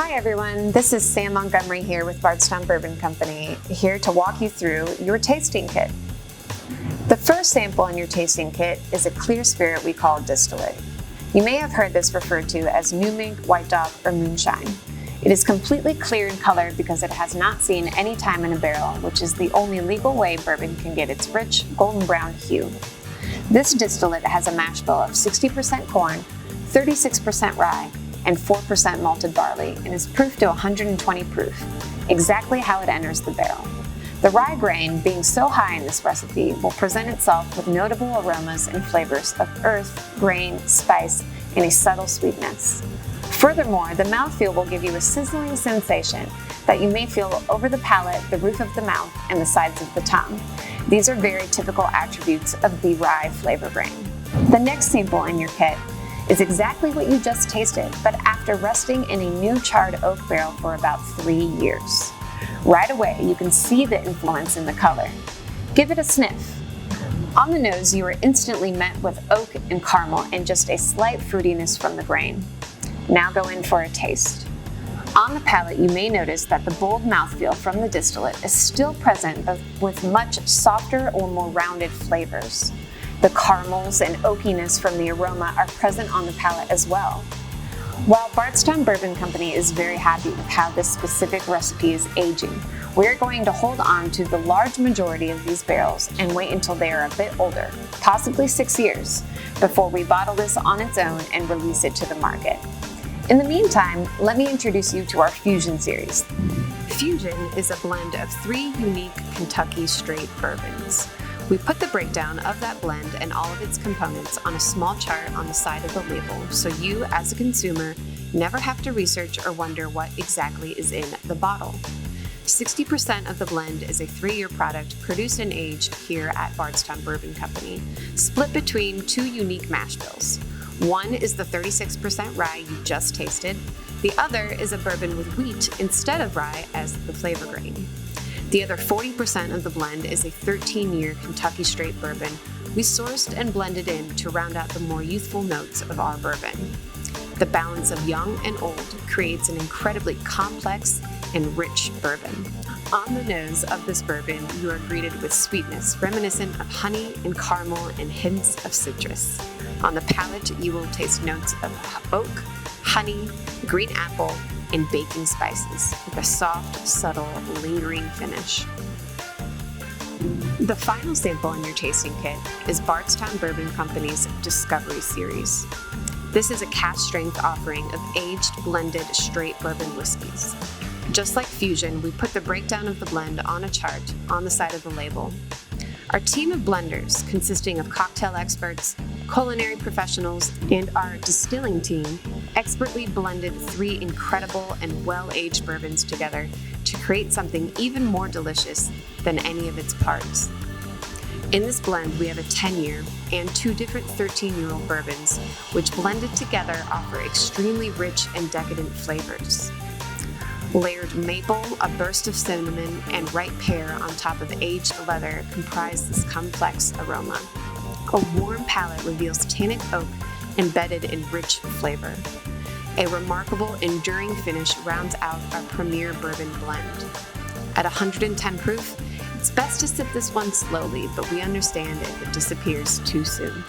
Hi everyone, this is Sam Montgomery here with Bardstown Bourbon Company, here to walk you through your tasting kit. The first sample in your tasting kit is a clear spirit we call distillate. You may have heard this referred to as New Mink, White Dog, or Moonshine. It is completely clear in color because it has not seen any time in a barrel, which is the only legal way bourbon can get its rich, golden brown hue. This distillate has a mash bill of 60% corn, 36% rye, and 4% malted barley, and is proofed to 120 proof, exactly how it enters the barrel. The rye grain, being so high in this recipe, will present itself with notable aromas and flavors of earth, grain, spice, and a subtle sweetness. Furthermore, the mouthfeel will give you a sizzling sensation that you may feel over the palate, the roof of the mouth, and the sides of the tongue. These are very typical attributes of the rye flavor grain. The next sample in your kit is exactly what you just tasted, but after resting in a new charred oak barrel for about 3 years. Right away, you can see the influence in the color. Give it a sniff. On the nose, you are instantly met with oak and caramel and just a slight fruitiness from the grain. Now go in for a taste. On the palate, you may notice that the bold mouthfeel from the distillate is still present, but with much softer or more rounded flavors. The caramels and oakiness from the aroma are present on the palate as well. While Bardstown Bourbon Company is very happy with how this specific recipe is aging, we're going to hold on to the large majority of these barrels and wait until they are a bit older, possibly 6 years, before we bottle this on its own and release it to the market. In the meantime, let me introduce you to our Fusion series. Fusion is a blend of 3 unique Kentucky straight bourbons. We put the breakdown of that blend and all of its components on a small chart on the side of the label, so you, as a consumer, never have to research or wonder what exactly is in the bottle. 60% of the blend is a 3-year product produced and aged here at Bardstown Bourbon Company, split between 2 unique mash bills. One is the 36% rye you just tasted. The other is a bourbon with wheat instead of rye as the flavor grain. The other 40% of the blend is a 13-year Kentucky straight bourbon we sourced and blended in to round out the more youthful notes of our bourbon. The balance of young and old creates an incredibly complex and rich bourbon. On the nose of this bourbon, you are greeted with sweetness reminiscent of honey and caramel and hints of citrus. On the palate, you will taste notes of oak, honey, green apple, and baking spices with a soft, subtle, lingering finish. The final sample in your tasting kit is Bardstown Bourbon Company's Discovery Series. This is a cask strength offering of aged, blended, straight bourbon whiskeys. Just like Fusion, we put the breakdown of the blend on a chart on the side of the label. Our team of blenders, consisting of cocktail experts, culinary professionals, and our distilling team, expertly blended 3 incredible and well-aged bourbons together to create something even more delicious than any of its parts. In this blend, we have a 10-year and 2 different 13-year-old bourbons, which blended together offer extremely rich and decadent flavors. Layered maple, a burst of cinnamon, and ripe pear on top of aged leather comprise this complex aroma. A warm palate reveals tannic oak embedded in rich flavor. A remarkable, enduring finish rounds out our premier bourbon blend. At 110 proof, it's best to sip this one slowly, but we understand if it disappears too soon.